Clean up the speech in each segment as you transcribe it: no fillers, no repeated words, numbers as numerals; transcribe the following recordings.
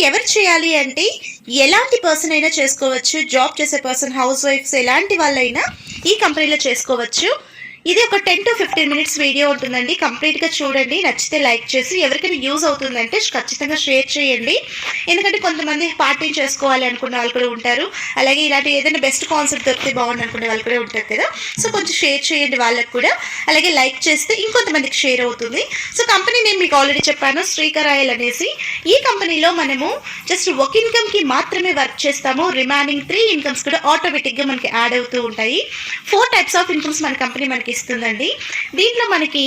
ఎవరు చేయాలి అంటే ఎలాంటి పర్సన్ అయినా చేసుకోవచ్చు. జాబ్ చేసే పర్సన్, హౌస్ వైఫ్స్ ఎలాంటి వాళ్ళైనా ఈ కంపెనీలో చేసుకోవచ్చు. ఇది ఒక 10 to 15 మినిట్స్ వీడియో ఉంటుందండి. కంప్లీట్గా చూడండి. నచ్చితే లైక్ చేసి ఎవరికైనా యూజ్ అవుతుందంటే ఖచ్చితంగా షేర్ చేయండి. ఎందుకంటే కొంతమంది పార్టీ చేసుకోవాలి అనుకునే వాళ్ళు కూడా ఉంటారు. అలాగే ఇలాంటి ఏదైనా బెస్ట్ కాన్సెప్ట్ దొరికితే బాగుంది అనుకునే వాళ్ళు కూడా ఉంటారు కదా. సో కొంచెం షేర్ చేయండి వాళ్ళకు కూడా. అలాగే లైక్ చేస్తే ఇంకొంతమందికి షేర్ అవుతుంది. సో కంపెనీ నేను మీకు ఆల్రెడీ చెప్పాను, శ్రీకర్ ఆయిల్ అనేసి. ఈ కంపెనీలో మనము జస్ట్ ఒక ఇన్కమ్కి మాత్రమే వర్క్ చేస్తాము. రిమైనింగ్ 3 ఇన్కమ్స్ కూడా ఆటోమేటిక్గా మనకి యాడ్ అవుతూ ఉంటాయి. 4 టైప్స్ ఆఫ్ ఇన్కమ్స్ మన కంపెనీ మనకి ఇస్తుందండి. దీంట్లో మనకి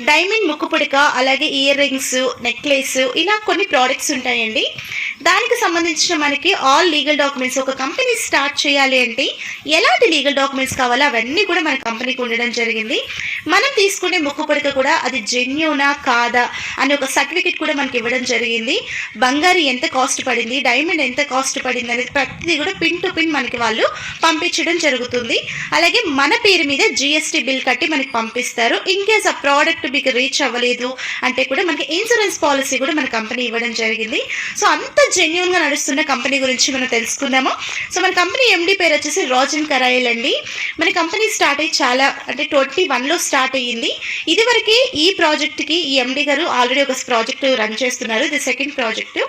డైమండ్ ముక్కు పుడక, అలాగే ఇయర్ రింగ్స్, నెక్లెస్, ఇలా కొన్ని ప్రోడక్ట్స్ ఉంటాయండి. దానికి సంబంధించిన మనకి ఆల్ లీగల్ డాక్యుమెంట్స్, ఒక కంపెనీ స్టార్ట్ చేయాలి అంటే ఎలాంటి లీగల్ డాక్యుమెంట్స్ కావాలో అవన్నీ కూడా మన కంపెనీకి ఉండడం జరిగింది. మనం తీసుకునే ముక్కు పుడక కూడా అది జెన్యూనా కాదా అని ఒక సర్టిఫికెట్ కూడా మనకి ఇవ్వడం జరిగింది. బంగారు ఎంత కాస్ట్ పడింది, డైమండ్ ఎంత కాస్ట్ పడింది అనేది ప్రతిదీ కూడా పిన్ టు పిన్ మనకి వాళ్ళు పంపించడం జరుగుతుంది. అలాగే మన పేరు మీద GST బిల్ కట్టి మనకి పంపిస్తారు. ఇన్ కేస్ ఆ ప్రోడక్ట్ మీకు రీచ్ అవ్వలేదు అంటే కూడా మనకి ఇన్సూరెన్స్ పాలసీ కూడా మన కంపెనీ ఇవ్వడం జరిగింది. సో అంత జెన్యూన్గా నడుస్తున్న కంపెనీ గురించి మనం తెలుసుకుందాము. సో మన కంపెనీ MD పేరు వచ్చేసి రాజన్ కరాయిల్ అండి. మన కంపెనీ స్టార్ట్ అయ్యి చాలా అంటే 21లో స్టార్ట్ అయ్యింది. ఇదివరకే ఈ ప్రాజెక్ట్కి ఈ MD గారు ఆల్రెడీ ఒక ప్రాజెక్ట్ రన్ చేస్తున్నారు. ఇది second project.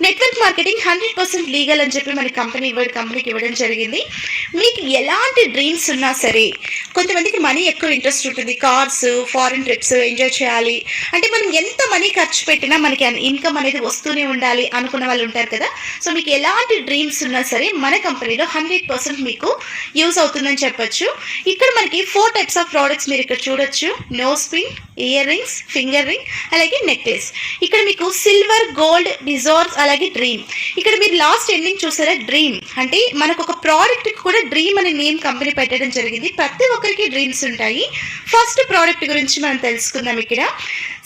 Network marketing 100% legal అని చెప్పి మన కంపెనీకి ఇవ్వడం జరిగింది. మీకు ఎలాంటి డ్రీమ్స్ ఉన్నా సరే, కొంతమందికి మనీ ఎక్కువ ఇంట్రెస్ట్ ఉంటుంది. కార్స్, ఫారిన్ ట్రిప్స్ ఎంజాయ్ చేయాలి అంటే మనం ఎంత మనీ ఖర్చు పెట్టినా మనకి ఇన్కమ్ అనేది వస్తూనే ఉండాలి అనుకున్న వాళ్ళు ఉంటారు కదా. సో మీకు ఎలాంటి డ్రీమ్స్ ఉన్నా సరే మన కంపెనీలో 100% మీకు యూజ్ అవుతుందని చెప్పొచ్చు. ఇక్కడ మనకి 4 టైప్స్ ఆఫ్ ప్రోడక్ట్స్ మీరు ఇక్కడ చూడొచ్చు. Nose pin, ear rings, finger ring, అలాగే నెక్లెస్. ఇక్కడ మీకు సిల్వర్, గోల్డ్, డిజార్స్, అలాగే డ్రీమ్. ఇక్కడ మీరు లాస్ట్ ఎండింగ్ చూసారా, డ్రీమ్ అంటే మనకు ఒక ప్రోడక్ట్ కూడా డ్రీమ్ అనే నేమ్ కంపెనీ పెట్టడం జరిగింది. ప్రతి ఒక్కరికి డ్రీమ్స్ ఉంటాయి. ఫస్ట్ ప్రోడక్ట్ గురించి మనం తెలుసుకుందాం. ఇక్కడ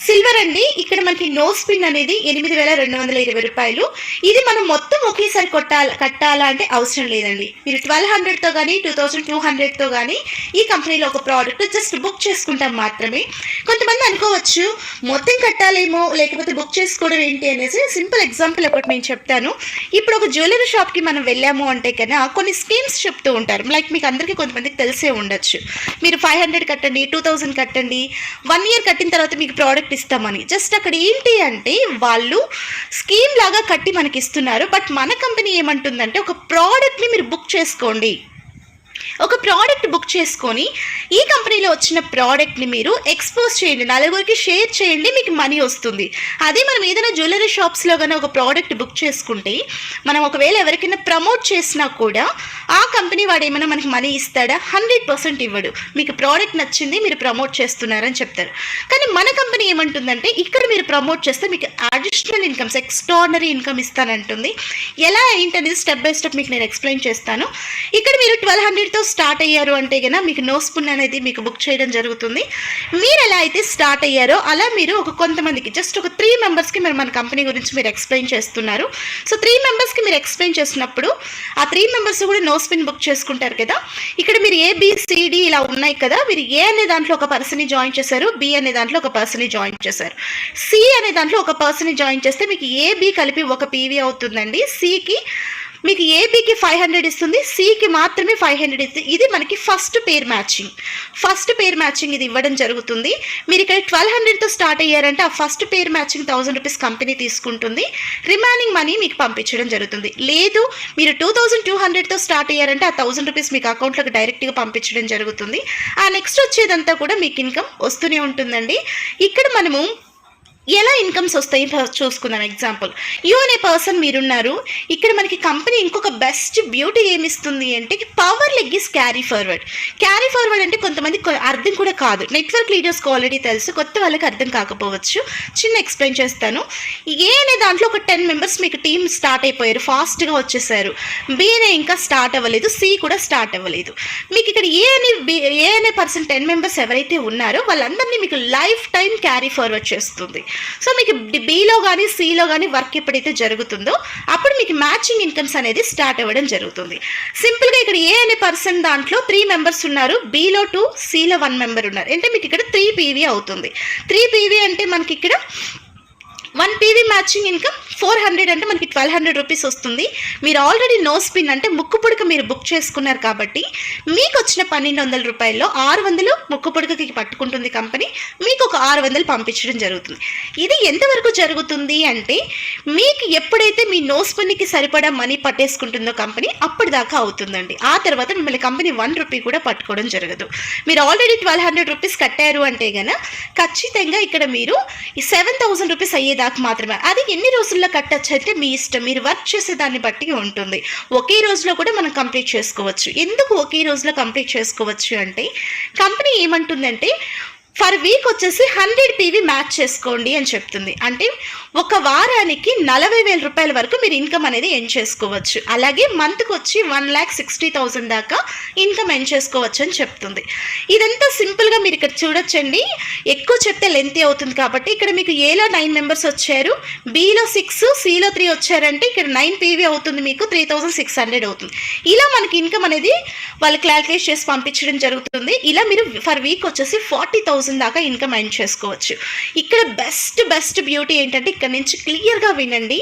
సిల్వర్ అండి. ఇక్కడ మనకి నోస్ పిన్ అనేది 8,220 రూపాయలు. ఇది మనం మొత్తం ఒకేసారి కట్టాలా అంటే అవసరం లేదండి. మీరు 1,200తో కానీ 2,200తో కానీ ఈ కంపెనీలో ఒక ప్రోడక్ట్ జస్ట్ బుక్ చేసుకుంటాం మాత్రమే. కొంతమంది అనుకోవచ్చు మొత్తం కట్టాలేమో, లేకపోతే బుక్ చేసుకోవడం ఏంటి అనేసి. సింపుల్ ఎగ్జాంపుల్ ఒకటి నేను చెప్తాను. ఇప్పుడు ఒక జ్యువెలరీ షాప్కి మనం వెళ్ళాము అంటే కన్నా కొన్ని స్కీమ్స్ చెప్తూ ఉంటారు. లైక్ మీకు అందరికీ కొంతమందికి తెలిసే ఉండొచ్చు. మీరు 500 కట్టండి, 2,000 కట్టండి, 1 year కట్టిన తర్వాత మీకు ప్రోడక్ట్ ఇస్తామని. జస్ట్ అక్కడ ఏంటి అంటే వాళ్ళు స్కీమ్ లాగా కట్టి మనకి ఇస్తున్నారు. బట్ మన కంపెనీ ఏమంటుందంటే ఒక ప్రోడక్ట్ని మీరు బుక్ చేసుకోండి. ఒక ప్రోడక్ట్ బుక్ చేసుకొని ఈ కంపెనీలో వచ్చిన ప్రోడక్ట్ని మీరు ఎక్స్పోజ్ చేయండి, నలుగురికి షేర్ చేయండి, మీకు మనీ వస్తుంది. అదే మనం ఏదైనా జ్యువెలరీ షాప్స్లో కానీ ఒక ప్రోడక్ట్ బుక్ చేసుకుంటే మనం ఒకవేళ ఎవరికైనా ప్రమోట్ చేసినా కూడా ఆ కంపెనీ వాడు ఏమైనా మనకి మనీ ఇస్తాడా? 100% ఇవ్వడు. మీకు ప్రోడక్ట్ నచ్చింది, మీరు ప్రమోట్ చేస్తున్నారని చెప్తారు. కానీ మన కంపెనీ ఏమంటుందంటే ఇక్కడ మీరు ప్రమోట్ చేస్తే మీకు అడిషనల్ ఇన్కమ్స్, ఎక్స్ట్రాడినరీ ఇన్కమ్ ఇస్తానంటుంది. ఎలా ఏంటనేది స్టెప్ బై స్టెప్ మీకు నేను ఎక్స్ప్లెయిన్ చేస్తాను. ఇక్కడ మీరు 1,200తో స్టార్ట్ అయ్యారు అంటే కన్నా మీకు నోస్ పిన్ అనేది మీకు బుక్ చేయడం జరుగుతుంది. మీరు ఎలా అయితే స్టార్ట్ అయ్యారో అలా మీరు కొంతమందికి జస్ట్ ఒక 3 మెంబర్స్కి మీరు మన కంపెనీ గురించి మీరు ఎక్స్ప్లెయిన్ చేస్తున్నారు. సో 3 మెంబర్స్కి మీరు ఎక్స్ప్లెయిన్ చేసినప్పుడు ఆ 3 మెంబర్స్ కూడా నోస్ పిన్ బుక్ చేసుకుంటారు కదా. ఇక్కడ మీరు ABCD ఇలా ఉన్నాయి కదా. మీరు A అనే దాంట్లో ఒక పర్సన్ని జాయిన్ చేశారు, B అనే దాంట్లో ఒక పర్సన్ని జాయిన్ చేశారు, C అనే దాంట్లో ఒక పర్సన్ని జాయిన్ చేస్తే మీకు AB కలిపి ఒక PV అవుతుందండి. Cకి మీకు ABకి 500 ఇస్తుంది, Cకి మాత్రమే 500 ఇస్తుంది. ఇది మనకి ఫస్ట్ పేర్ మ్యాచింగ్ ఇది ఇవ్వడం జరుగుతుంది. మీరు ఇక్కడ 1,200తో స్టార్ట్ అయ్యారంటే ఆ ఫస్ట్ పేర్ మ్యాచింగ్ 1,000 రూపీస్ కంపెనీ తీసుకుంటుంది. రిమైనింగ్ మనీ మీకు పంపించడం జరుగుతుంది. లేదు మీరు 2,200తో స్టార్ట్ అయ్యారంటే ఆ 1,000 రూపీస్ మీకు అకౌంట్లోకి డైరెక్ట్గా పంపించడం జరుగుతుంది. ఆ నెక్స్ట్ వచ్చేదంతా కూడా మీకు ఇన్కమ్ వస్తూనే ఉంటుందండి. ఇక్కడ మనము ఎలా ఇన్కమ్స్ వస్తాయి చూసుకుందాం. ఎగ్జాంపుల్ యూ అనే పర్సన్ మీరున్నారు. ఇక్కడ మనకి కంపెనీ ఇంకొక బెస్ట్ బ్యూటీ ఏమిస్తుంది అంటే పవర్ లెగ్గిస్ క్యారీ ఫార్వర్డ్ అంటే కొంతమంది అర్థం కూడా కాదు. నెట్వర్క్ లీడర్స్కి ఆల్రెడీ తెలుసు, కొత్త వాళ్ళకి అర్థం కాకపోవచ్చు. చిన్న ఎక్స్ప్లెయిన్ చేస్తాను. ఏ అనే దాంట్లో ఒక 10 మెంబర్స్ మీకు టీమ్ స్టార్ట్ అయిపోయారు, ఫాస్ట్గా వచ్చేసారు. B అనే ఇంకా స్టార్ట్ అవ్వలేదు, C కూడా స్టార్ట్ అవ్వలేదు. మీకు ఇక్కడ ఏ అనే పర్సన్ 10 మెంబర్స్ ఎవరైతే ఉన్నారో వాళ్ళందరినీ మీకు లైఫ్ టైం క్యారీ ఫార్వర్డ్ చేస్తుంది. సో మీకు Bలో కానీ Cలో కానీ వర్క్ ఎప్పుడైతే జరుగుతుందో అప్పుడు మీకు మ్యాచింగ్ ఇన్కమ్స్ అనేది స్టార్ట్ అవ్వడం జరుగుతుంది. సింపుల్గా ఇక్కడ ఏ అనే పర్సన్ దాంట్లో 3 మెంబర్స్ ఉన్నారు, Bలో 2, Cలో 1 మెంబర్ ఉన్నారు. అంటే మీకు ఇక్కడ 3 PV అవుతుంది. 3 PV అంటే మనకి ఇక్కడ 1 పీవీ మ్యాచింగ్ ఇన్కమ్ 400 అంటే మనకి 1200 రూపీస్ వస్తుంది. మీరు ఆల్రెడీ నో స్పిన్ అంటే ముక్కు పుడక మీరు బుక్ చేసుకున్నారు కాబట్టి మీకు వచ్చిన 1200 రూపాయల్లో 600 ముక్కు పుడకకి పట్టుకుంటుంది కంపెనీ, మీకు ఒక 600 పంపించడం జరుగుతుంది. ఇది ఎంతవరకు జరుగుతుంది అంటే మీకు ఎప్పుడైతే మీ నో స్పిన్కి సరిపడా మనీ పట్టేసుకుంటుందో కంపెనీ అప్పటిదాకా అవుతుందండి. ఆ తర్వాత మిమ్మల్ని కంపెనీ 1 రూపీ కూడా పట్టుకోవడం జరగదు. మీరు ఆల్రెడీ 1200 రూపీస్ కట్టారు అంటే గన ఖచ్చితంగా ఇక్కడ మీరు ఈ 7000 రూపీస్ అయ్యేదాకా మాత్రమే. అది ఎన్ని రోజుల్లో కట్టచ్చు అంటే మీ ఇష్టం, మీరు వర్క్ చేసే దాన్ని బట్టి ఉంటుంది. ఒకే రోజులో కూడా మనం కంప్లీట్ చేసుకోవచ్చు. ఎందుకు ఒకే రోజులో కంప్లీట్ చేసుకోవచ్చు అంటే కంపెనీ ఏమంటుందంటే ఫర్ వీక్ వచ్చేసి 100 పీవీ మ్యాచ్ చేసుకోండి అని చెప్తుంది. అంటే ఒక వారానికి 40,000 రూపాయల వరకు మీరు ఇన్కమ్ అనేది ఎర్న్ చేసుకోవచ్చు. అలాగే మంత్కి వచ్చి 1,60,000 దాకా ఇన్కమ్ ఎర్న్ చేసుకోవచ్చు అని చెప్తుంది. ఇదంతా సింపుల్గా మీరు ఇక్కడ చూడొచ్చండి. ఎక్కువ చెప్తే లెంతీ అవుతుంది కాబట్టి ఇక్కడ మీకు ఏలో 9 మెంబర్స్ వచ్చారు, బీలో 6, సిలో 3 వచ్చారంటే ఇక్కడ 9 పీవీ అవుతుంది, మీకు 3,600 అవుతుంది. ఇలా మనకి ఇన్కమ్ అనేది వాళ్ళు క్యాల్కులేట్ చేసి పంపించడం జరుగుతుంది. ఇలా మీరు ఫర్ వీక్ వచ్చేసి 40,000 దాకా ఇన్కమ్ ఎర్న్ చేసుకోవచ్చు. ఇక్కడ బెస్ట్ బ్యూటీ ఏంటంటే ఇక్కడ నుంచి క్లియర్గా వినండి.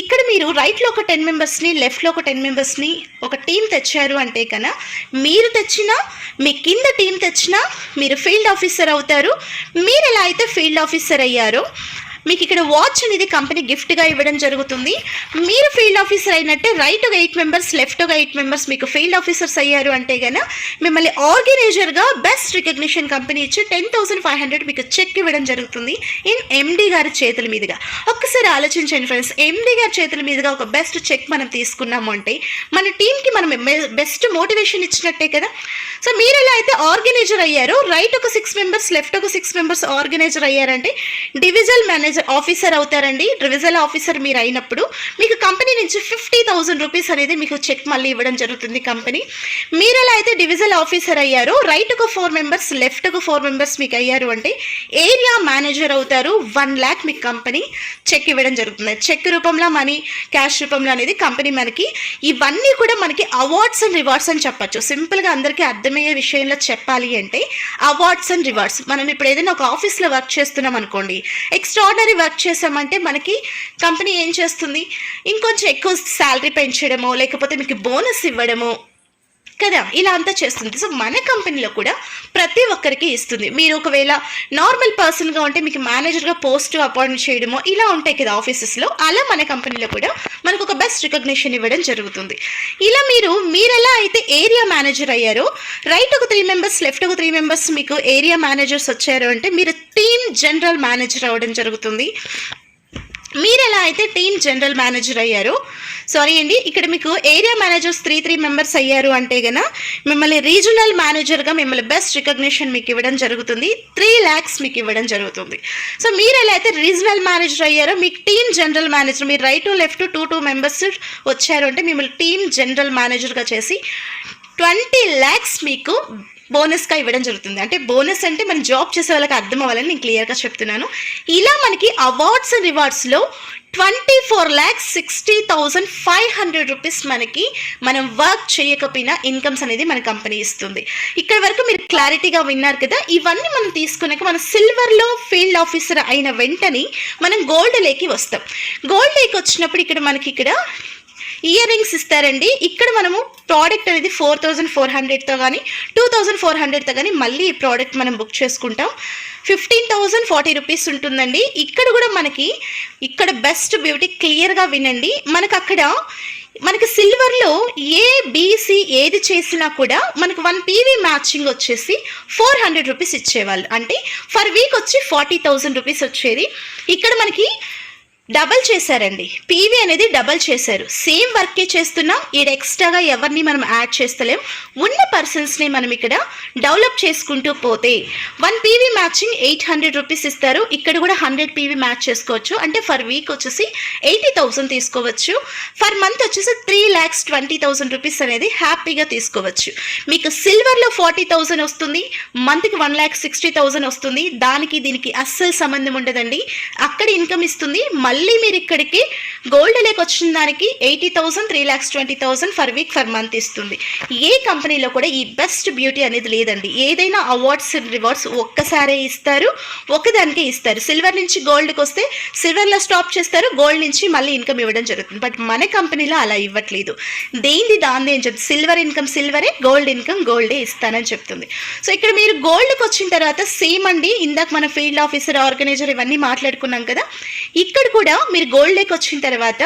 ఇక్కడ మీరు రైట్లో ఒక 10 మెంబర్స్ని, లెఫ్ట్లో ఒక 10 మెంబర్స్ని ఒక టీం తెచ్చారు అంటే కన్నా మీరు తెచ్చినా మీ కింద టీం తెచ్చినా మీరు ఫీల్డ్ ఆఫీసర్ అవుతారు. మీరు ఎలా అయితే ఫీల్డ్ ఆఫీసర్ అయ్యారో మీకు ఇక్కడ వాచ్ అనేది కంపెనీ గిఫ్ట్గా ఇవ్వడం జరుగుతుంది. మీరు ఫీల్డ్ ఆఫీసర్ అయినట్టే రైట్ ఒక 8 మెంబర్స్, లెఫ్ట్ ఒక 8 మెంబర్స్ మీకు ఫీల్డ్ ఆఫీసర్స్ అయ్యారు అంటే కన్నా మిమ్మల్ని ఆర్గనైజర్గా బెస్ట్ రికగ్నిషన్ కంపెనీ ఇచ్చి 10,500 మీకు చెక్ ఇవ్వడం జరుగుతుంది ఇన్ ఎండి గారి చేతుల మీదుగా. ఒక్కసారి ఆలోచించండి ఫ్రెండ్స్, ఎండి గారి చేతుల మీదుగా ఒక బెస్ట్ చెక్ మనం తీసుకున్నాము అంటే మన టీంకి మనం బెస్ట్ మోటివేషన్ ఇచ్చినట్టే కదా. సో మీరు ఎలా అయితే ఆర్గనైజర్ అయ్యారో రైట్ ఒక 6 మెంబర్స్, లెఫ్ట్ ఒక 6 మెంబర్స్ ఆర్గనైజర్ అయ్యారంటే డివిజనల్ మేనేజర్ ఆఫీసర్ అవుతారండి. డివిజనల్ ఆఫీసర్ మీరు అయినప్పుడు మీకు కంపెనీ నుంచి 50,000 రూపీస్ అనేది మీకు చెక్ మళ్ళీ ఇవ్వడం జరుగుతుంది కంపెనీ. మీరు ఎలా అయితే డివిజనల్ ఆఫీసర్ అయ్యారో రైట్ ఒక 4 మెంబర్స్, లెఫ్ట్ ఒక 4 మెంబర్స్ మీకు అయ్యారు అంటే ఏరియా మేనేజర్ అవుతారు. 1 lakh మీకు కంపెనీ చెక్ ఇవ్వడం జరుగుతుంది. చెక్ రూపంలో మనీ, క్యాష్ రూపంలో అనేది కంపెనీ మనకి ఇవన్నీ కూడా మనకి అవార్డ్స్ అండ్ రివార్డ్స్ అని చెప్పచ్చు. సింపుల్గా అందరికీ అర్థమయ్యే విషయంలో చెప్పాలి అంటే అవార్డ్స్ అండ్ రివార్డ్స్. మనం ఇప్పుడు ఏదైనా ఒక ఆఫీస్లో వర్క్ చేస్తున్నాం అనుకోండి, ఎక్స్ట్రాడినరీ వర్క్ చేసామంటే మనకి కంపెనీ ఏం చేస్తుంది, ఇంకొంచెం ఎక్కువ శాలరీ పెంచడమో లేకపోతే మీకు బోనస్ ఇవ్వడమో కదా, ఇలా అంతా చేస్తుంది. సో మన కంపెనీలో కూడా ప్రతి ఒక్కరికి ఇస్తుంది. మీరు ఒకవేళ నార్మల్ పర్సన్గా ఉంటే మీకు మేనేజర్గా పోస్ట్ అపాయింట్ చేయడమో ఇలా ఉంటాయి కదా ఆఫీసెస్లో, అలా మన కంపెనీలో కూడా మనకు ఒక బెస్ట్ రికగ్నిషన్ ఇవ్వడం జరుగుతుంది. ఇలా మీరు ఎలా అయితే ఏరియా మేనేజర్ అయ్యారో రైట్ ఒక 3 మెంబర్స్, లెఫ్ట్ ఒక 3 మెంబర్స్ మీకు ఏరియా మేనేజర్స్ వచ్చారు అంటే మీరు టీమ్ జనరల్ మేనేజర్ అవ్వడం జరుగుతుంది. మీరు ఎలా అయితే టీమ్ జనరల్ మేనేజర్ అయ్యారో, సారీ అండి, ఇక్కడ మీకు ఏరియా మేనేజర్స్ 3 మెంబర్స్ అయ్యారు అంటే గన మిమ్మల్ని రీజనల్ మేనేజర్గా మిమ్మల్ని బెస్ట్ రికగ్నిషన్ మీకు ఇవ్వడం జరుగుతుంది. 3 lakhs మీకు ఇవ్వడం జరుగుతుంది. సో మీరు ఎలా అయితే రీజనల్ మేనేజర్ అయ్యారో మీకు టీమ్ జనరల్ మేనేజర్, మీరు రైట్ లెఫ్ట్ 2 మెంబర్స్ వచ్చారు అంటే మిమ్మల్ని టీమ్ జనరల్ మేనేజర్గా చేసి 20 lakhs మీకు బోనస్గా ఇవ్వడం జరుగుతుంది. అంటే బోనస్ అంటే మనం జాబ్ చేసే వాళ్ళకి అర్థం అవ్వాలని నేను క్లియర్గా చెప్తున్నాను. ఇలా మనకి అవార్డ్స్ అండ్ రివార్డ్స్లో 24,60,500 రూపీస్ మనకి మనం వర్క్ చేయకపోయినా ఇన్కమ్స్ అనేది మన కంపెనీ ఇస్తుంది. ఇక్కడ వరకు మీరు క్లారిటీగా విన్నారు కదా. ఇవన్నీ మనం తీసుకున్నాక మనం సిల్వర్లో ఫీల్డ్ ఆఫీసర్ అయిన వెంటనే మనం గోల్డ్ లేకి వస్తాం. గోల్డ్ లేకి వచ్చినప్పుడు ఇక్కడ మనకి ఇక్కడ ఇయర్ రింగ్స్ ఇస్తారండి. ఇక్కడ మనము ప్రోడక్ట్ అనేది 4,400తో కానీ 2,400తో కానీ మళ్ళీ ఈ ప్రోడక్ట్ మనం బుక్ చేసుకుంటాం. 15,040 రూపీస్ ఉంటుందండి. ఇక్కడ కూడా మనకి ఇక్కడ బెస్ట్ బ్యూటీ క్లియర్గా వినండి. మనకి సిల్వర్లో ఏబిసి ఏది చేసినా కూడా మనకు 1 పీవీ మ్యాచింగ్ వచ్చేసి 400 రూపీస్ ఇచ్చేవాళ్ళు. అంటే ఫర్ వీక్ వచ్చి 40,000 రూపీస్ వచ్చేది. ఇక్కడ మనకి డబల్ చేశారండి, పీవీ అనేది డబల్ చేశారు. సేమ్ వర్కే చేస్తున్నాం, ఈడ ఎక్స్ట్రాగా ఎవరిని మనం యాడ్ చేస్తలేం. ఉన్న పర్సన్స్ని మనం ఇక్కడ డెవలప్ చేసుకుంటూ పోతే 1 పీవీ మ్యాచింగ్ 800 రూపీస్ ఇస్తారు. ఇక్కడ కూడా 100 పీవీ మ్యాచ్ చేసుకోవచ్చు. అంటే ఫర్ వీక్ వచ్చేసి 80,000 తీసుకోవచ్చు. ఫర్ మంత్ వచ్చేసి 3,20,000 రూపీస్ అనేది హ్యాపీగా తీసుకోవచ్చు. మీకు సిల్వర్లో 40,000 వస్తుంది, మంత్కి 1,60,000 వస్తుంది. దానికి దీనికి అస్సలు సంబంధం ఉండదండి. అక్కడ ఇన్కమ్ ఇస్తుంది, మళ్ళీ మీరు ఇక్కడికి గోల్డ్ లేక్ వచ్చిన దానికి 80,000 3,20,000 ఫర్ వీక్ ఫర్ మంత్ ఇస్తుంది. ఏ కంపెనీలో కూడా ఈ బెస్ట్ బ్యూటీ అనేది లేదండి. ఏదైనా అవార్డ్స్ రివార్డ్స్ ఒక్కసారే ఇస్తారు, ఒకదానికే ఇస్తారు. సిల్వర్ నుంచి గోల్డ్కి వస్తే సిల్వర్లో స్టాప్ చేస్తారు, గోల్డ్ నుంచి మళ్ళీ ఇన్కమ్ ఇవ్వడం జరుగుతుంది. బట్ మన కంపెనీలో అలా ఇవ్వట్లేదు. దేంది దాంది అని చెప్తుంది. సిల్వర్ ఇన్కమ్ సిల్వరే, గోల్డ్ ఇన్కమ్ గోల్డే ఇస్తానని చెప్తుంది. సో ఇక్కడ మీరు గోల్డ్కి వచ్చిన తర్వాత సేమ్ అండి, ఇందాక మన ఫీల్డ్ ఆఫీసర్, ఆర్గనైజర్ ఇవన్నీ మాట్లాడుకున్నాం కదా. ఇక్కడ కూడా మీరు గోల్డ్ లేక్ వచ్చిన తర్వాత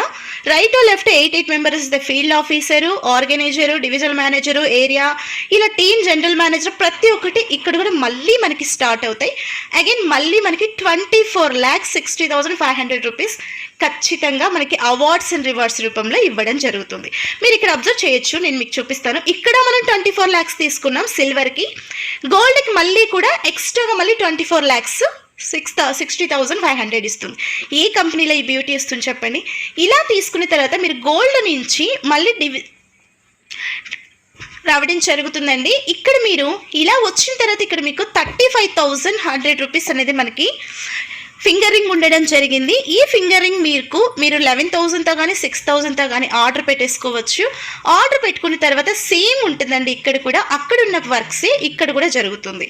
right left 8 members the field officer, organiser, divisional manager, area, ఇలా టీమ్ జనరల్ మేనేజర్ ప్రతి ఒక్కటి ఇక్కడ కూడా మళ్ళీ మనకి స్టార్ట్ అవుతాయి. అగైన్ మళ్ళీ మనకి 24,60,500 రూపీస్ ఖచ్చితంగా మనకి అవార్డ్స్ అండ్ రివార్డ్స్ రూపంలో ఇవ్వడం జరుగుతుంది. మీరు ఇక్కడ అబ్జర్వ్ చేయొచ్చు, నేను మీకు చూపిస్తాను. ఇక్కడ మనం 24 lakhs తీసుకున్నాం సిల్వర్కి, గోల్డ్కి మళ్ళీ కూడా ఎక్స్ట్రాగా మళ్ళీ 24 lakhs 60,500 ఇస్తుంది. ఏ కంపెనీలో ఈ బ్యూటీ ఇస్తుంది చెప్పండి. ఇలా తీసుకున్న తర్వాత మీరు గోల్డ్ నుంచి మళ్ళీ రావడం జరుగుతుందండి. ఇక్కడ మీరు ఇలా వచ్చిన తర్వాత ఇక్కడ మీకు 35,100 రూపీస్ అనేది మనకి ఫింగర్ రింగ్ ఉండడం జరిగింది. ఈ ఫింగర్ రింగ్ మీరు 11,000తో కానీ 6,000తో కానీ ఆర్డర్ పెట్టేసుకోవచ్చు. ఆర్డర్ పెట్టుకున్న తర్వాత సేమ్ ఉంటుందండి. ఇక్కడ కూడా అక్కడ ఉన్న వర్క్సే ఇక్కడ కూడా జరుగుతుంది.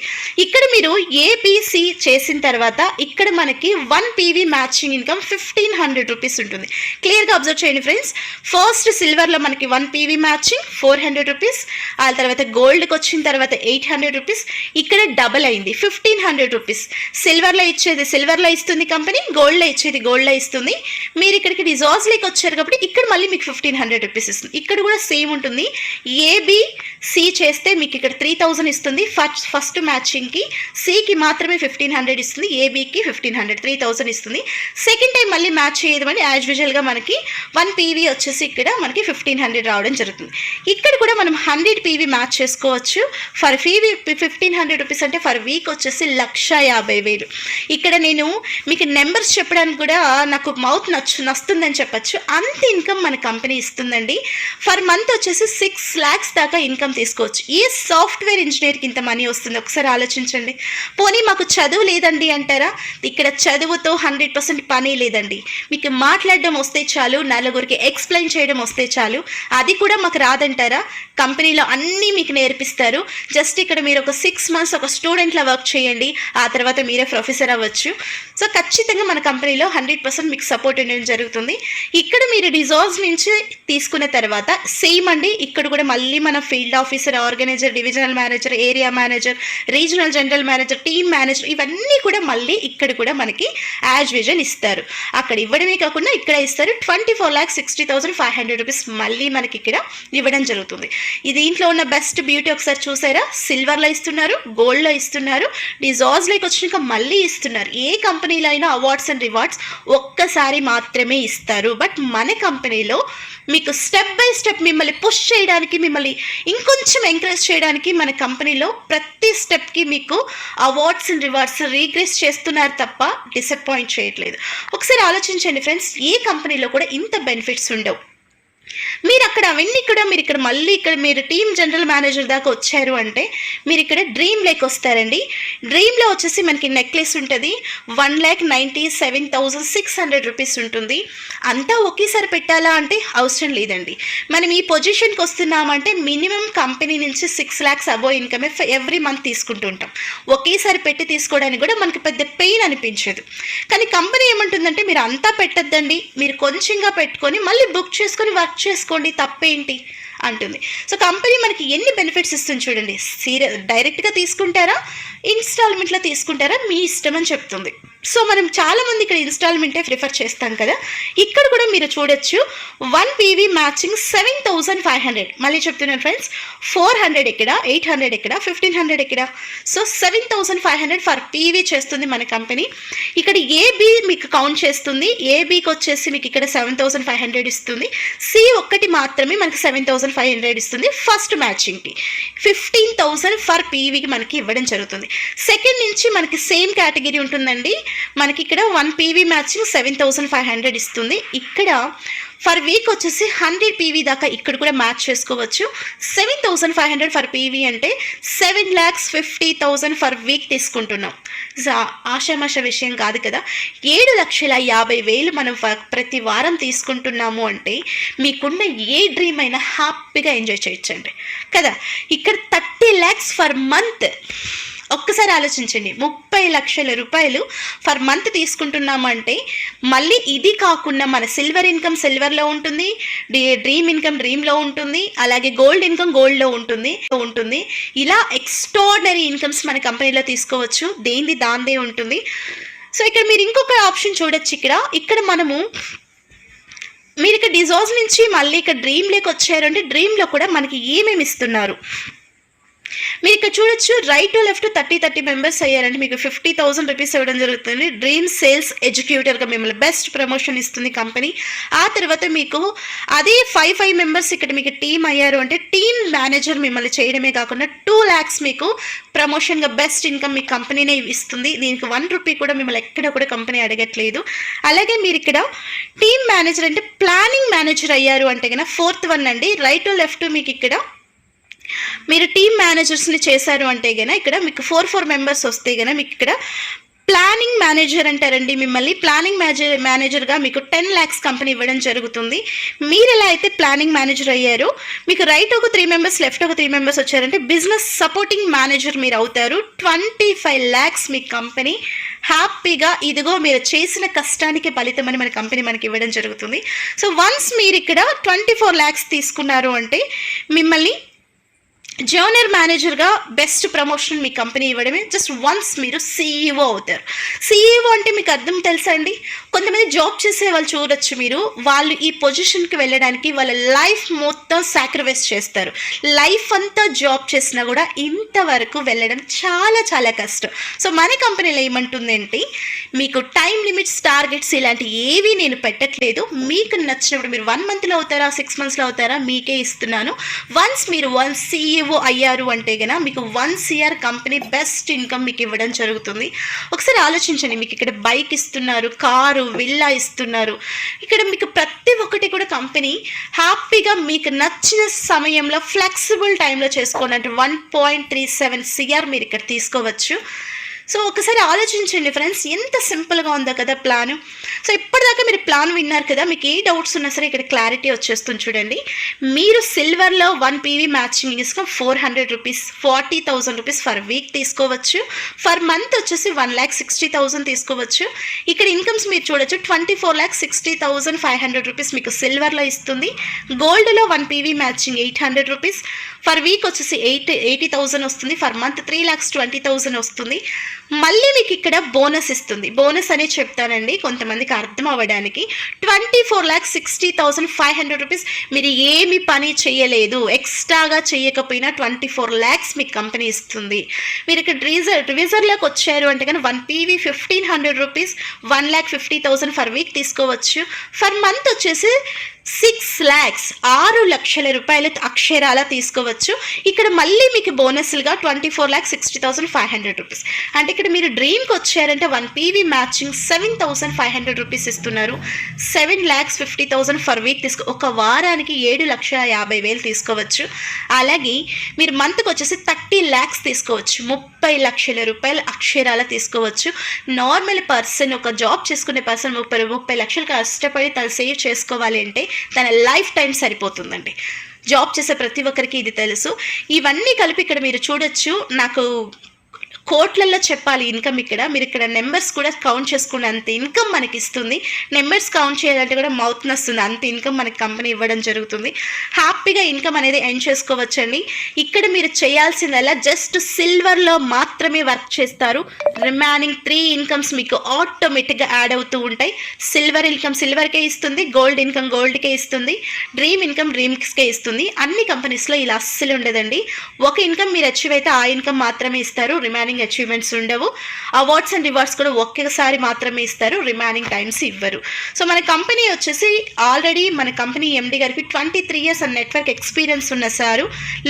ఇక్కడ మీరు ఏబిసి చేసిన తర్వాత ఇక్కడ మనకి 1 PV మ్యాచింగ్ ఇన్కమ్ 1,500 రూపీస్ ఉంటుంది. క్లియర్గా అబ్జర్వ్ చేయండి ఫ్రెండ్స్. ఫస్ట్ సిల్వర్లో మనకి 1 PV మ్యాచింగ్ 400 రూపీస్, ఆ తర్వాత గోల్డ్కి వచ్చిన తర్వాత 800 రూపీస్, ఇక్కడ డబల్ అయింది 1,500 రూపీస్. సిల్వర్లో ఇచ్చేది సిల్వర్లో ఇస్తుంది కంపెనీ, గోల్డ్లో ఇచ్చేది గోల్డ్లో ఇస్తుంది. మీరు ఇక్కడికి రిజార్ట్స్లోకి వచ్చారు కాబట్టి ఇక్కడ మళ్ళీ మీకు 1,500 రూపీస్ ఇస్తుంది. ఇక్కడ కూడా సేమ్ ఉంటుంది. ఏబిసి చేస్తే మీకు ఇక్కడ 3,000 ఇస్తుంది ఫస్ట్ మ్యాచింగ్కి, సికి మాత్రమే 1,500 ఇస్తుంది, ఏబికి 1,500 3,000 ఇస్తుంది. సెకండ్ టైం మళ్ళీ మ్యాచ్ చేయడం యాజ్ యూజువల్గా మనకి 1 PV వచ్చేసి ఇక్కడ మనకి 1,500 రావడం జరుగుతుంది. ఇక్కడ కూడా మనం 100 PV మ్యాచ్ చేసుకోవచ్చు. ఫర్ PV 1,500 రూపీస్ అంటే ఫర్ వీక్ వచ్చేసి 1,50,000. ఇక్కడ నేను మీకు నెంబర్స్ చెప్పడానికి కూడా నాకు మౌత్ నస్తుందని చెప్పచ్చు. అంత ఇన్కమ్ మన కంపెనీ ఇస్తుందండి. ఫర్ మంత్ వచ్చేసి 6 lakhs దాకా ఇన్కమ్ తీసుకోవచ్చు. ఏ సాఫ్ట్వేర్ ఇంజనీర్కి ఇంత మనీ వస్తుంది ఒకసారి ఆలోచించండి. పోనీ మాకు చదువు లేదండి అంటారా? ఇక్కడ చదువుతో 100% పని లేదండి. మీకు మాట్లాడడం వస్తే చాలు, నలుగురికి ఎక్స్ప్లెయిన్ చేయడం వస్తే చాలు. అది కూడా మాకు రాదంటారా? కంపెనీలో అన్నీ మీకు నేర్పిస్తారు. జస్ట్ ఇక్కడ మీరు ఒక 6 months ఒక స్టూడెంట్లా వర్క్ చేయండి, ఆ తర్వాత మీరే ప్రొఫెసర్ అవ్వచ్చు. సో ఖచ్చితంగా మన కంపెనీలో 100% మీకు సపోర్ట్ ఉండడం జరుగుతుంది. ఇక్కడ మీరు రిజార్ట్స్ నుంచి తీసుకున్న తర్వాత సేమ్ అండి, ఇక్కడ కూడా మళ్ళీ మన field officer, organiser, divisional manager, area manager, regional general manager, team manager ఇవన్నీ కూడా మళ్ళీ ఇక్కడ కూడా మనకి యాజ్ యూజువల్ ఇస్తారు. అక్కడ ఇవ్వడమే కాకుండా ఇక్కడ ఇస్తారు. 24,60,500 రూపీస్ మళ్ళీ మనకి ఇక్కడ ఇవ్వడం జరుగుతుంది. దీంట్లో ఉన్న బెస్ట్ బ్యూటీ ఒకసారి చూసారా? సిల్వర్లో ఇస్తున్నారు, గోల్డ్లో ఇస్తున్నారు, రిజార్ట్స్లోకి వచ్చినాక మళ్ళీ ఇస్తున్నారు. ఏ కంపెనీలో అయినా అవార్డ్స్ అండ్ రివార్డ్స్ ఒక్కసారి మాత్రమే ఇస్తారు. బట్ మన కంపెనీలో మీకు స్టెప్ బై స్టెప్ మిమ్మల్ని పుష్ చేయడానికి, మిమ్మల్ని ఇంకొంచెం ఎంకరేజ్ చేయడానికి మన కంపెనీలో ప్రతి స్టెప్కి మీకు అవార్డ్స్ అండ్ రివార్డ్స్ రీగ్రెస్ చేస్తున్నారు తప్ప డిసప్పాయింట్ చేయట్లేదు. ఒకసారి ఆలోచించండి ఫ్రెండ్స్, ఏ కంపెనీలో కూడా ఇంత బెనిఫిట్స్ ఉండవు. మీరు అక్కడ అవన్నీ కూడా మీరు ఇక్కడ మళ్ళీ ఇక్కడ మీరు టీమ్ జనరల్ మేనేజర్ దాకా వచ్చారు అంటే మీరు ఇక్కడ డ్రీమ్ లేక్ వస్తారండి. డ్రీమ్లో వచ్చేసి మనకి నెక్లెస్ ఉంటుంది, 1,97,600 రూపీస్ ఉంటుంది. అంతా ఒకేసారి పెట్టాలా అంటే అవసరం లేదండి. మనం ఈ పొజిషన్కి వస్తున్నామంటే మినిమం కంపెనీ నుంచి 6 lakhs అబోవ్ ఇన్కమే ఎవ్రీ మంత్ తీసుకుంటుంటాం. ఒకేసారి పెట్టి తీసుకోవడానికి కూడా మనకి పెద్ద పెయిన్ అనిపించదు. కానీ కంపెనీ ఏమంటుందంటే మీరు అంతా పెట్టద్దండి, మీరు కొంచెంగా పెట్టుకొని మళ్ళీ బుక్ చేసుకొని వర్క్ చేసుకోండి, తప్పేంటి అంటుంది. సో కంపెనీ మనకి ఎన్ని బెనిఫిట్స్ ఇస్తుంది చూడండి. డైరెక్ట్గా తీసుకుంటారా, ఇన్స్టాల్మెంట్లో తీసుకుంటారా, మీ ఇష్టం అని చెప్తుంది. సో మనం చాలామంది ఇక్కడ ఇన్స్టాల్మెంటే ప్రిఫర్ చేస్తాం కదా. ఇక్కడ కూడా మీరు చూడొచ్చు 1 PV మ్యాచింగ్ 7,500. మళ్ళీ చెప్తున్నాను ఫ్రెండ్స్, 400 ఇక్కడ, 800 ఇక్కడ, 1,500 ఇక్కడ. సో 7,500 ఫర్ PV చేస్తుంది మన కంపెనీ. ఇక్కడ ఏబి మీకు కౌంట్ చేస్తుంది. ఏబికి వచ్చేసి మీకు ఇక్కడ 7,500 ఇస్తుంది. సి ఒక్కటి మాత్రమే మనకి 7,500 ఇస్తుంది. ఫస్ట్ మ్యాచింగ్కి 15,000 ఫర్ PVకి మనకి ఇవ్వడం జరుగుతుంది. సెకండ్ నుంచి మనకి సేమ్ కేటగిరీ ఉంటుందండి. మనకి ఇక్కడ 1 PV మ్యాచింగ్ 7,500 ఇస్తుంది. ఇక్కడ ఫర్ వీక్ వచ్చేసి 100 పీవీ దాకా ఇక్కడ కూడా మ్యాచ్ చేసుకోవచ్చు. 7,500 ఫర్ పీవీ అంటే 7,50,000 ఫర్ వీక్ తీసుకుంటున్నాం. ఆషామాష విషయం కాదు కదా. 7,50,000 మనం ప్రతి వారం తీసుకుంటున్నాము అంటే మీకున్న ఏ డ్రీమ్ అయినా హ్యాపీగా ఎంజాయ్ చేయొచ్చండి కదా. ఇక్కడ 30 lakhs ఫర్ మంత్. ఒక్కసారి ఆలోచించండి, 30 లక్షల రూపాయలు ఫర్ మంత్ తీసుకుంటున్నాము అంటే మళ్ళీ ఇది కాకుండా మన సిల్వర్ ఇన్కమ్ సిల్వర్లో ఉంటుంది, డ్రీమ్ ఇన్కమ్ డ్రీమ్లో ఉంటుంది, అలాగే గోల్డ్ ఇన్కమ్ గోల్డ్లో ఉంటుంది. ఇలా ఎక్స్ట్రాడినరీ ఇన్కమ్స్ మన కంపెనీలో తీసుకోవచ్చు. దాందే ఉంటుంది. సో ఇక్కడ మీరు ఇంకొక ఆప్షన్ చూడొచ్చు. ఇక్కడ మనము మీరు ఇక్కడ డిజాజ్ నుంచి మళ్ళీ ఇక్కడ డ్రీమ్లోకి వచ్చారు అంటే డ్రీమ్లో కూడా మనకి ఏమేమి ఇస్తున్నారు మీరు ఇక్కడ చూడొచ్చు. రైట్ టు లెఫ్ట్ 30 మెంబర్స్ అయ్యారంటే మీకు 50,000 రూపీస్ ఇవ్వడం జరుగుతుంది. డ్రీమ్ సేల్స్ ఎగ్జిక్యూటివ్గా మిమ్మల్ని బెస్ట్ ప్రమోషన్ ఇస్తుంది కంపెనీ. ఆ తర్వాత మీకు అదే 5 మెంబర్స్ ఇక్కడ మీకు టీమ్ అయ్యారు అంటే టీమ్ మేనేజర్ మిమ్మల్ని చేయడమే కాకుండా 2 lakhs మీకు ప్రమోషన్గా బెస్ట్ ఇన్కమ్ మీ కంపెనీనే ఇస్తుంది. దీనికి 1 రూపీ కూడా మిమ్మల్ని ఎక్కడ కూడా కంపెనీ అడగట్లేదు. అలాగే మీరు ఇక్కడ టీమ్ మేనేజర్ అంటే ప్లానింగ్ మేనేజర్ అయ్యారు అంటే కన్నా 4th వన్ అండి. రైట్ టు లెఫ్ట్ మీకు ఇక్కడ మీరు టీమ్ మేనేజర్స్ని చేశారు అంటే గన ఇక్కడ మీకు 4 మెంబర్స్ వస్తే గన మీకు ఇక్కడ ప్లానింగ్ మేనేజర్ అంటారండి. మిమ్మల్ని ప్లానింగ్ మేనేజర్గా మీకు 10 lakhs కంపెనీ ఇవ్వడం జరుగుతుంది. మీరు ఎలా అయితే ప్లానింగ్ మేనేజర్ అయ్యారు మీకు రైట్ ఒక 3 మెంబర్స్ లెఫ్ట్ ఒక 3 మెంబర్స్ వచ్చారంటే బిజినెస్ సపోర్టింగ్ మేనేజర్ మీరు అవుతారు. 25 lakhs మీ కంపెనీ హ్యాపీగా ఇదిగో మీరు చేసిన కష్టానికి ఫలితం అని మన కంపెనీ మనకి ఇవ్వడం జరుగుతుంది. సో వన్స్ మీరు ఇక్కడ 24 lakhs తీసుకున్నారు అంటే మిమ్మల్ని జూనియర్ మేనేజర్గా బెస్ట్ ప్రమోషన్ మీ కంపెనీ ఇవ్వడమే. జస్ట్ వన్స్ మీరు CEO అవుతారు. CEO అంటే మీకు అర్థం తెలుసా అండి? కొంతమంది జాబ్ చేసే వాళ్ళు చూడొచ్చు మీరు, వాళ్ళు ఈ పొజిషన్కి వెళ్ళడానికి వాళ్ళ లైఫ్ మొత్తం సాక్రిఫైస్ చేస్తారు. లైఫ్ అంతా జాబ్ చేసినా కూడా ఇంతవరకు వెళ్ళడం చాలా చాలా కష్టం. సో మన కంపెనీలో ఏమంటుందంటే మీకు టైం లిమిట్స్ టార్గెట్స్ ఇలాంటి ఏవి నేను పెట్టట్లేదు. మీకు నచ్చినప్పుడు మీరు 1 monthలో అవుతారా 6 monthsలో అవుతారా మీకే ఇస్తున్నాను. వన్స్ మీరు CEO అయ్యారు అంటే గన మీకు 1 year కంపెనీ బెస్ట్ ఇన్కమ్ మీకు ఇవ్వడం జరుగుతుంది. ఒకసారి ఆలోచించండి, మీకు ఇక్కడ బైక్ ఇస్తున్నారు, కారు, విల్లా ఇస్తున్నారు. ఇక్కడ మీకు ప్రతి ఒక్కటి కూడా కంపెనీ హ్యాపీగా మీకు నచ్చిన సమయంలో ఫ్లెక్సిబుల్ టైంలో చేసుకోవాలంటే 1.37 CR మీరు ఇక్కడ తీసుకోవచ్చు. సో ఒకసారి ఆలోచించండి ఫ్రెండ్స్, ఎంత సింపుల్గా ఉందో కదా ప్లాన్. సో ఇప్పటిదాకా మీరు ప్లాన్ విన్నారు కదా, మీకు ఏ డౌట్స్ ఉన్నా సరే ఇక్కడ క్లారిటీ వచ్చేస్తుంది చూడండి. మీరు సిల్వర్లో 1 PV matching income 400 rupees 40,000 rupees for week తీసుకోవచ్చు. ఫర్ మంత్ వచ్చేసి 1,60,000 తీసుకోవచ్చు. ఇక్కడ ఇన్కమ్స్ మీరు చూడొచ్చు 24,60,500 రూపీస్ మీకు సిల్వర్లో ఇస్తుంది. గోల్డ్లో 1 PV matching 800 rupees for week వచ్చేసి 80,000 వస్తుంది. ఫర్ మంత్ 3,20,000 వస్తుంది. మళ్ళీ మీకు ఇక్కడ బోనస్ ఇస్తుంది. బోనస్ అనే చెప్తానండి కొంతమందికి అర్థం అవ్వడానికి. 24,60,500 రూపీస్ మీరు ఏమి పని చేయలేదు, ఎక్స్ట్రాగా చేయకపోయినా 24 lakhs మీకు కంపెనీ ఇస్తుంది. మీరు ఇక్కడ రివిజర్లోకి వచ్చారు అంటే కానీ 1 PV 1,500 రూపీస్ 1,50,000 ఫర్ వీక్ తీసుకోవచ్చు. ఫర్ మంత్ వచ్చేసి 6 lakhs 6 లక్షల రూపాయలు అక్షరాల తీసుకోవచ్చు. ఇక్కడ మళ్ళీ మీకు బోనస్లుగా 24,60,500 రూపీస్. అంటే ఇక్కడ మీరు డ్రీమ్కి వచ్చారంటే 1 PV మ్యాచింగ్ 7,500 రూపీస్ ఇస్తున్నారు. 7,50,000 ఫర్ వీక్ ఒక వారానికి 7,50,000 తీసుకోవచ్చు. అలాగే మీరు మంత్కి వచ్చేసి 30 lakhs తీసుకోవచ్చు. 30 లక్షల రూపాయలు అక్షరాల తీసుకోవచ్చు. నార్మల్ పర్సన్ ఒక జాబ్ చేసుకునే పర్సన్ 30 లక్షలు కష్టపడి తను సేవ్ చేసుకోవాలి అంటే తన లైఫ్ టైం సరిపోతుందండి. జాబ్ చేసే ప్రతి ఒక్కరికి ఇది తెలుసు. ఇవన్నీ కలిపి ఇక్కడ మీరు చూడొచ్చు. నాకు కోట్లల్లో చెప్పాలి ఇన్కమ్. ఇక్కడ మీరు ఇక్కడ నెంబర్స్ కూడా కౌంట్ చేసుకునే అంత ఇన్కమ్ మనకి ఇస్తుంది. నెంబర్స్ కౌంట్ చేయాలంటే కూడా మౌత్ నొస్తుంది, అంత ఇన్కమ్ మనకి కంపెనీ ఇవ్వడం జరుగుతుంది. హ్యాపీగా ఇన్కమ్ అనేది ఎర్న్ చేసుకోవచ్చండి. ఇక్కడ మీరు చేయాల్సిందల్లా జస్ట్ సిల్వర్లో మాత్రమే వర్క్ చేస్తారు. రిమైనింగ్ 3 ఇన్కమ్స్ మీకు ఆటోమేటిక్గా యాడ్ అవుతూ ఉంటాయి. సిల్వర్ ఇన్కమ్ సిల్వర్కే ఇస్తుంది, గోల్డ్ ఇన్కమ్ గోల్డ్కే ఇస్తుంది, డ్రీమ్ ఇన్కమ్ డ్రీమ్స్కే ఇస్తుంది. అన్ని కంపెనీస్లో ఇలా అస్సలు ఉండదండి. ఒక ఇన్కమ్ మీరు అచీవ్ అయితే ఆ ఇన్కమ్ మాత్రమే ఇస్తారు, రిమైనింగ్ అచీవ్మెంట్స్ ఉండవు. అవార్డ్స్ అండ్ రివార్డ్స్ కూడా ఒకేసారి మాత్రమే ఇస్తారు, రిమైనింగ్ టైమ్స్ ఇవ్వరు. సో మన కంపెనీ వచ్చేసి ఆల్రెడీ మన కంపెనీ MD గారికి 23 years అండ్ నెట్వర్క్ ఎక్స్పీరియన్స్ ఉన్న సారు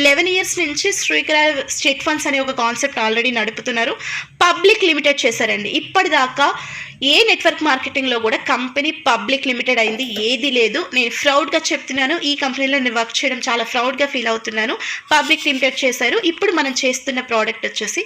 11 years నుంచి శ్రీకర స్టేట్ ఫండ్స్ అనే ఒక కాన్సెప్ట్ ఆల్రెడీ నడుపుతున్నారు. పబ్లిక్ లిమిటెడ్ చేశారండి. ఇప్పటిదాకా ఏ నెట్వర్క్ మార్కెటింగ్లో కూడా కంపెనీ పబ్లిక్ లిమిటెడ్ అయింది ఏది లేదు. నేను ప్రౌడ్గా చెప్తున్నాను, ఈ కంపెనీలో నేను వర్క్ చేయడం చాలా ప్రౌడ్గా ఫీల్ అవుతున్నాను. పబ్లిక్ లిమిటెడ్ చేశారు. ఇప్పుడు మనం చేస్తున్న ప్రోడక్ట్ వచ్చేసి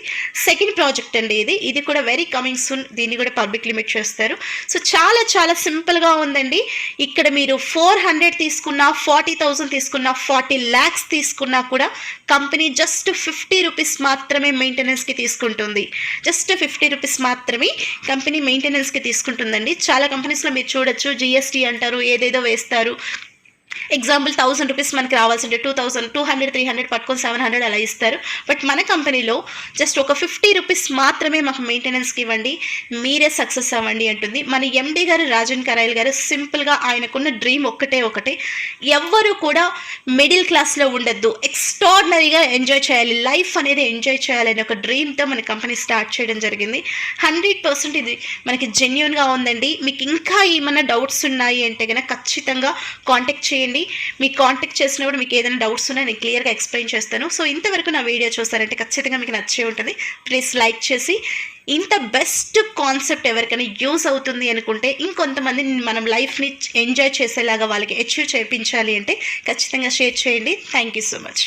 సెకండ్ ప్రాజెక్ట్ అండి. ఇది కూడా వెరీ కమింగ్ సూన్. దీన్ని కూడా పబ్లిక్ లిమిట్ చేస్తారు. సో చాలా చాలా సింపుల్గా ఉందండి. ఇక్కడ మీరు 400 తీసుకున్నా, 40,000 తీసుకున్నా, 40 lakhs తీసుకున్నా కూడా కంపెనీ జస్ట్ 50 రూపీస్ మాత్రమే మెయింటెనెన్స్కి తీసుకుంటుంది. జస్ట్ 50 రూపీస్ మాత్రమే కంపెనీ మెయింటెనెన్స్కి తీసుకుంటుందండి. చాలా కంపెనీస్లో మీరు చూడొచ్చు, జిఎస్టీ అంటారు, ఏదేదో వేస్తారు. ఎగ్జాంపుల్ 1000 రూపీస్ మనకి రావాల్సింటే 2000, 200, 300 పట్టుకొని 700 అలా ఇస్తారు. బట్ మన కంపెనీలో జస్ట్ ఒక 50 రూపీస్ మాత్రమే మాకు మెయింటెనెన్స్కి ఇవ్వండి, మీరే సక్సెస్ అవ్వండి అంటుంది. మన ఎండి గారు రాజన్ కరాయల్ గారు సింపుల్గా ఆయనకున్న డ్రీమ్ ఒకటే, ఎవ్వరు కూడా మిడిల్ క్లాస్లో ఉండద్దు, ఎక్స్ట్రాడినరీగా ఎంజాయ్ చేయాలి, లైఫ్ అనేది ఎంజాయ్ చేయాలని ఒక డ్రీమ్తో మన కంపెనీ స్టార్ట్ చేయడం జరిగింది. 100% ఇది మనకి జెన్యూన్గా ఉందండి. మీకు ఇంకా ఏమైనా డౌట్స్ ఉన్నాయి అంటే కనుక ఖచ్చితంగా కాంటాక్ట్ చేయండి. మీకు కాంటాక్ట్ చేసినప్పుడు మీకు ఏదైనా డౌట్స్ ఉన్నా నేను క్లియర్గా ఎక్స్ప్లెయిన్ చేస్తాను. సో ఇంతవరకు నా వీడియో చూస్తారంటే ఖచ్చితంగా మీకు నచ్చే ఉంటుంది. ప్లీజ్ లైక్ చేసి, ఇంత బెస్ట్ కాన్సెప్ట్ ఎవరికైనా యూజ్ అవుతుంది అనుకుంటే, ఇంకొంతమంది మనం లైఫ్ని ఎంజాయ్ చేసేలాగా వాళ్ళకి అచీవ్ చేయించాలి అంటే ఖచ్చితంగా షేర్ చేయండి. Thank you so much.